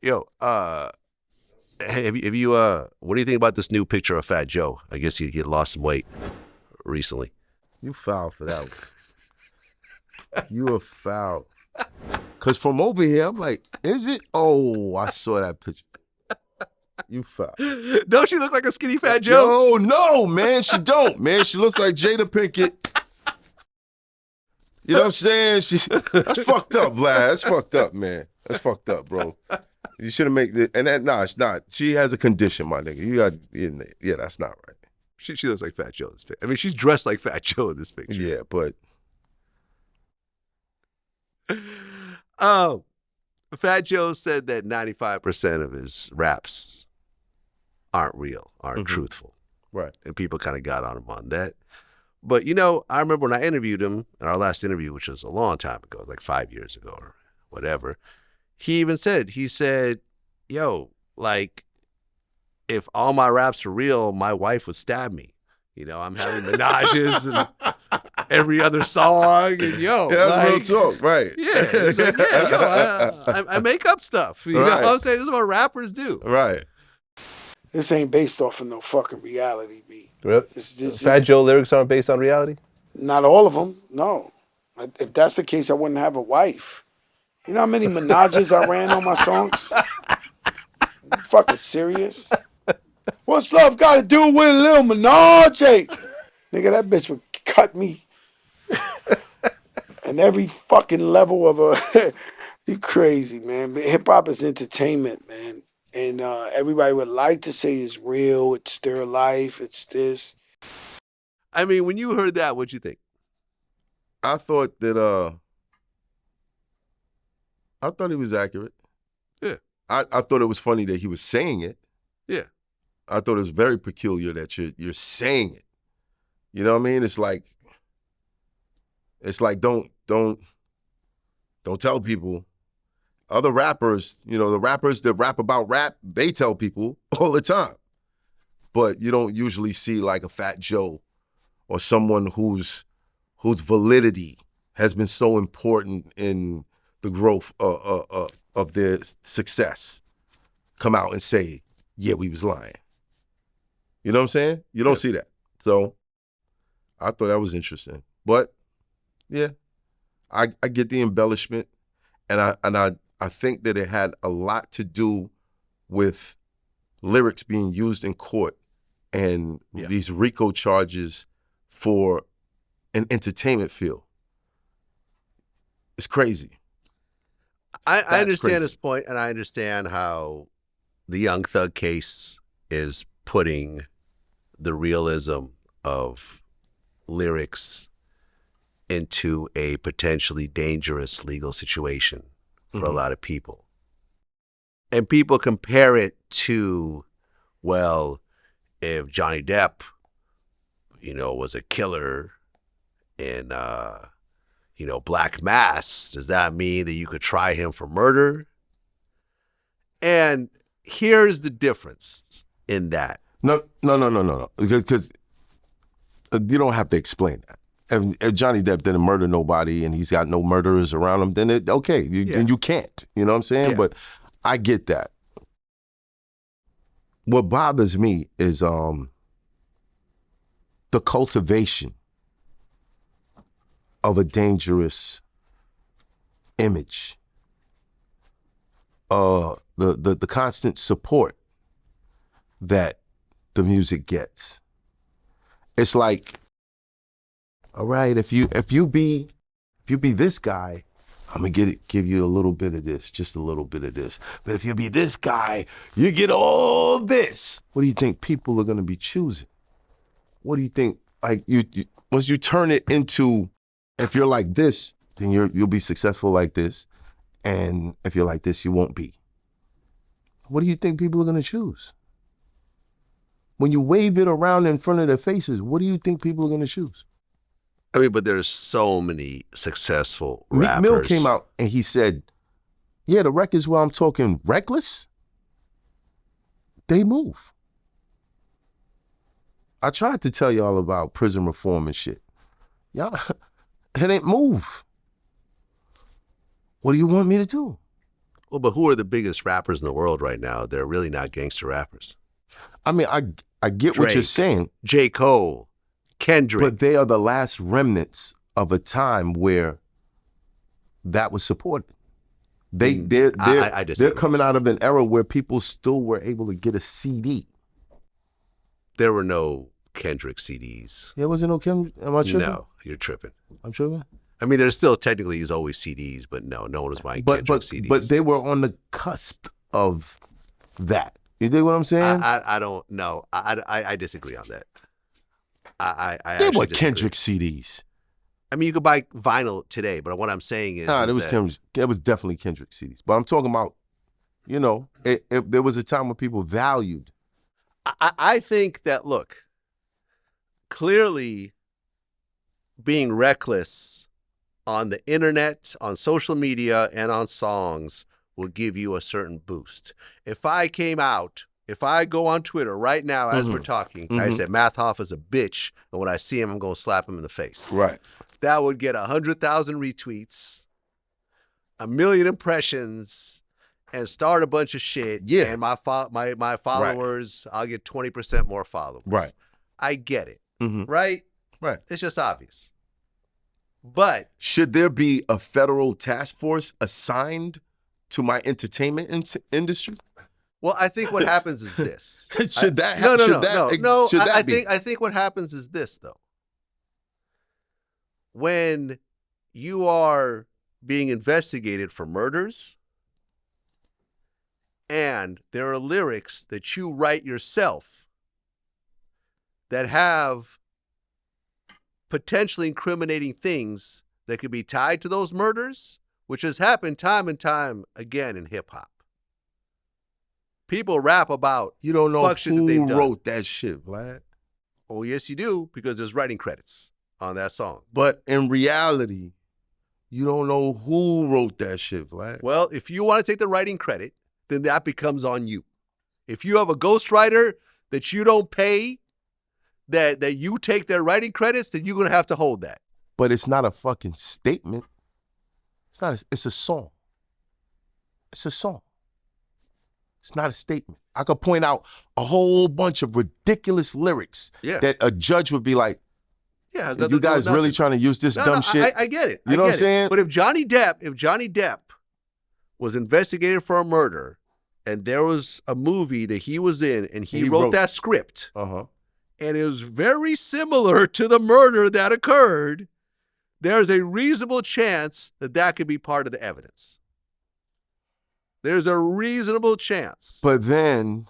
Yo, have you what do you think about this new picture of Fat Joe? I guess he lost some weight recently. You foul for that one. You a foul. Cause from over here, I'm like, is it? Oh, I saw that picture. You foul. Don't she look like a skinny Fat Joe? No, man, she don't. Man, she looks like Jada Pinkett. You know what I'm saying? That's fucked up, Vlad. That's fucked up, man. That's fucked up, bro. You should have made it. And that, nah, it's not. She has a condition, my nigga. You got, yeah, that's not right. She looks like Fat Joe in this picture. I mean, she's dressed like Fat Joe in this picture. Yeah, but. Fat Joe said that 95% of his raps aren't real, aren't truthful. Right. And people kind of got on him on that. But, you know, I remember when I interviewed him in our last interview, which was a long time ago, like 5 years ago or whatever, he said, yo, like, if all my raps were real, my wife would stab me. You know, I'm having menages and every other song, and yo, yeah, that's like, real talk, right? Yeah, it's like, yeah, yo, I make up stuff. You know what I'm saying? This is what rappers do. Right. This ain't based off of no fucking reality, B. Really? Fat Joe lyrics aren't based on reality? Not all of them, no. If that's the case, I wouldn't have a wife. You know how many menages I ran on my songs? You fucking serious? What's love got to do with a little menage? Nigga, that bitch would cut me. And every fucking level of a... You crazy, man. Hip-hop is entertainment, man. And everybody would like to say it's real, it's their life, it's this. I mean, when you heard that, what'd you think? I thought that... I thought he was accurate. Yeah. I thought it was funny that he was saying it. Yeah. I thought it was very peculiar that you're saying it. You know what I mean? It's like don't tell people. Other rappers, you know, the rappers that rap about rap, they tell people all the time. But you don't usually see like a Fat Joe or someone whose validity has been so important in the growth of their success come out and say, yeah, we was lying. You know what I'm saying? You don't see that. So I thought that was interesting. But yeah, I get the embellishment, and I think that it had a lot to do with lyrics being used in court and these RICO charges for an entertainment field. It's crazy. I understand his point, and I understand how the Young Thug case is putting the realism of lyrics into a potentially dangerous legal situation for a lot of people. And people compare it to, well, if Johnny Depp, you know, was a killer in, Black Mass, does that mean that you could try him for murder? And here's the difference in that. No. Because you don't have to explain that. If Johnny Depp didn't murder nobody and he's got no murderers around him, then then you can't. You know what I'm saying? Yeah. But I get that. What bothers me is the cultivation of a dangerous image. The constant support that the music gets. It's like, all right, if you be this guy, I'm gonna give you a little bit of this, just a little bit of this. But if you be this guy, you get all this. What do you think people are gonna be choosing? What do you think? Like you once you turn it into, if you're like this, then you'll be successful like this, and if you're like this, you won't be. What do you think people are gonna choose? When you wave it around in front of their faces, what do you think people are gonna choose? I mean, but there's so many successful Meek rappers. Mill came out and he said, yeah, the records where I'm talking reckless, they move. I tried to tell y'all about prison reform and shit. Y'all, it ain't move. What do you want me to do? Well, but who are the biggest rappers in the world right now? They're really not gangster rappers. I mean, I get what you're saying. J. Cole, Kendrick. But they are the last remnants of a time where that was supported. They're coming out of an era where people still were able to get a CD. There were no Kendrick CDs. There wasn't no Kendrick? Am I tripping? No, you're tripping. I'm tripping? I mean, there's still technically is always CDs, but no one was buying Kendrick CDs. But they were on the cusp of that. You dig what I'm saying? I don't know. I disagree on that. They were Kendrick CDs. I mean, you could buy vinyl today, but what I'm saying is, there was definitely Kendrick CDs. But I'm talking about, if there was a time when people valued. I think that, look, clearly being reckless on the internet, on social media, and on songs will give you a certain boost. If I go on Twitter right now as we're talking, and I said, Math Hoffa's a bitch, and when I see him, I'm going to slap him in the face. Right. That would get 100,000 retweets, 1 million impressions, and start a bunch of shit. Yeah. And my followers, I'll get 20% more followers. Right. I get it. Mm-hmm. Right? Right. It's just obvious. But should there be a federal task force assigned to my entertainment industry? Well, I think what happens is this. I think what happens is this, though. When you are being investigated for murders and there are lyrics that you write yourself that have potentially incriminating things that could be tied to those murders, which has happened time and time again in hip hop. People rap about you don't know who that wrote that shit, Vlad. Oh, yes, you do, because there's writing credits on that song. But in reality, you don't know who wrote that shit, Vlad. Well, if you want to take the writing credit, then that becomes on you. If you have a ghostwriter that you don't pay, that you take their writing credits, then you're going to have to hold that. But it's not a fucking statement. It's a song. It's a song. It's not a statement. I could point out a whole bunch of ridiculous lyrics that a judge would be like, you guys really trying to use this dumb shit? I get it. You know what I'm saying? But if Johnny Depp was investigated for a murder and there was a movie that he was in and he wrote that script, and it was very similar to the murder that occurred, there's a reasonable chance that could be part of the evidence. There's a reasonable chance. But then,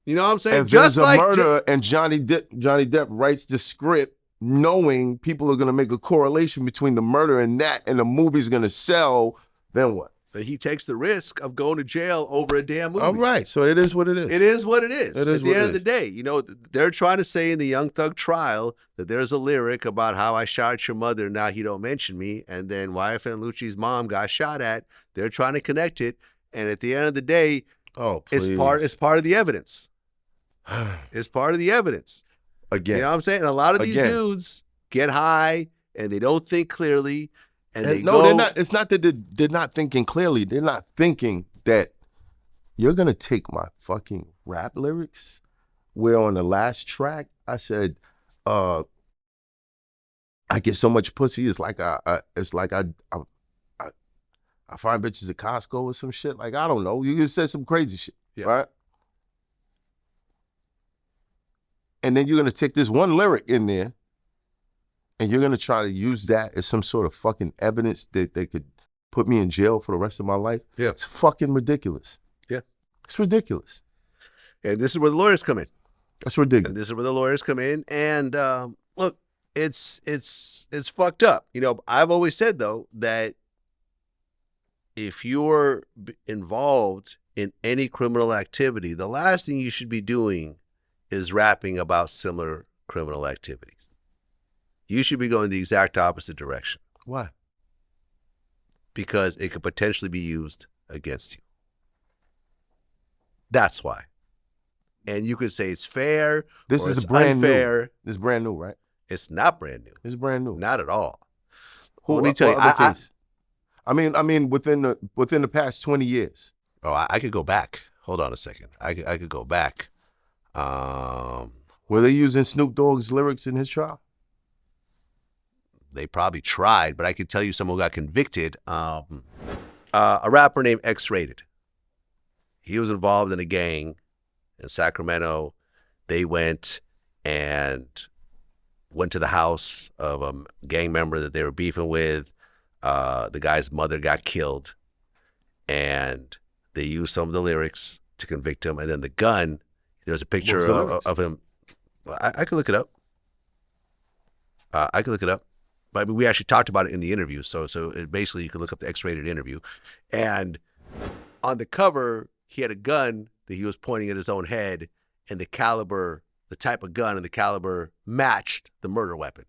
you know what I'm saying? If just there's a murder and Johnny Depp writes the script knowing people are going to make a correlation between the murder and that, and the movie's going to sell, then what? But he takes the risk of going to jail over a damn movie. All right, so it is what it is. It is what it is. It is At the end of the day, they're trying to say in the Young Thug trial that there's a lyric about how I shot your mother, now he don't mention me, and then YFN Lucci's mom got shot at. They're trying to connect it, and at the end of the day, it's part of the evidence. It's part of the evidence. Again. You know what I'm saying? And a lot of these dudes get high and they don't think clearly. They're not. It's not that they're not thinking clearly. They're not thinking that you're going to take my fucking rap lyrics where on the last track I said, I get so much pussy. It's like I find bitches at Costco or some shit. Like, I don't know. You just said some crazy shit, right? And then you're going to take this one lyric in there and you're going to try to use that as some sort of fucking evidence that they could put me in jail for the rest of my life. Yeah. It's fucking ridiculous. Yeah. It's ridiculous. And this is where the lawyers come in. That's ridiculous. And this is where the lawyers come in. And look, it's fucked up. I've always said, though, that if you're involved in any criminal activity, the last thing you should be doing is rapping about similar criminal activities. You should be going the exact opposite direction. Why? Because it could potentially be used against you. That's why. And you could say it's fair this or is it's brand unfair. New. This is brand new, right? It's not brand new. It's brand new. Not at all. Let me tell you. I mean, within the past 20 years. Oh, I could go back. Hold on a second. I could go back. Were they using Snoop Dogg's lyrics in his trial? They probably tried, but I could tell you someone who got convicted. A rapper named X-Rated. He was involved in a gang in Sacramento. They went to the house of a gang member that they were beefing with. The guy's mother got killed, and they used some of the lyrics to convict him. And then the gun, there's a picture of him. I could look it up. I could look it up. But we actually talked about it in the interview. So basically you can look up the X-Rated interview. And on the cover, he had a gun that he was pointing at his own head, and the caliber, the type of gun and the caliber matched the murder weapon.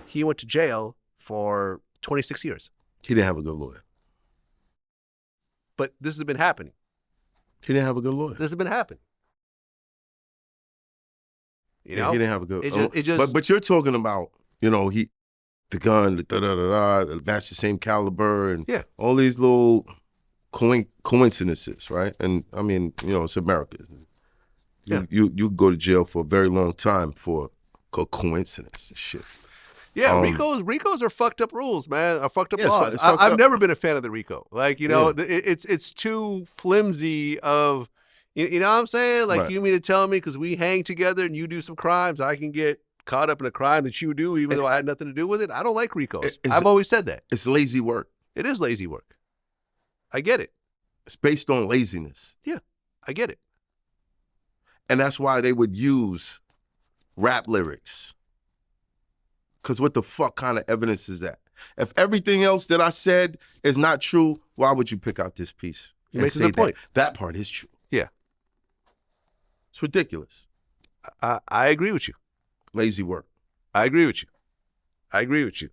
He went to jail for 26 years. He didn't have a good lawyer. But this has been happening. He didn't have a good lawyer. This has been happening. You know? He didn't have a good. It just. But you're talking about, the gun, the match the same caliber, and all these little coincidences, right? And I mean, it's America. You go to jail for a very long time for a coincidence and shit. Yeah, RICOs are fucked up rules, man. Are fucked up laws. I've never been a fan of the RICO. Like, it's too flimsy of, you know what I'm saying? Like, right. You mean to tell me because we hang together and you do some crimes, I can get caught up in a crime that you do even though I had nothing to do with it? I don't like RICOs. I've always said that. It's lazy work. It is lazy work. I get it. It's based on laziness. Yeah, I get it. And that's why they would use rap lyrics. Because what the fuck kind of evidence is that? If everything else that I said is not true, why would you pick out this piece? You made the point. That part is true. Yeah. It's ridiculous. I agree with you. Lazy work. I agree with you.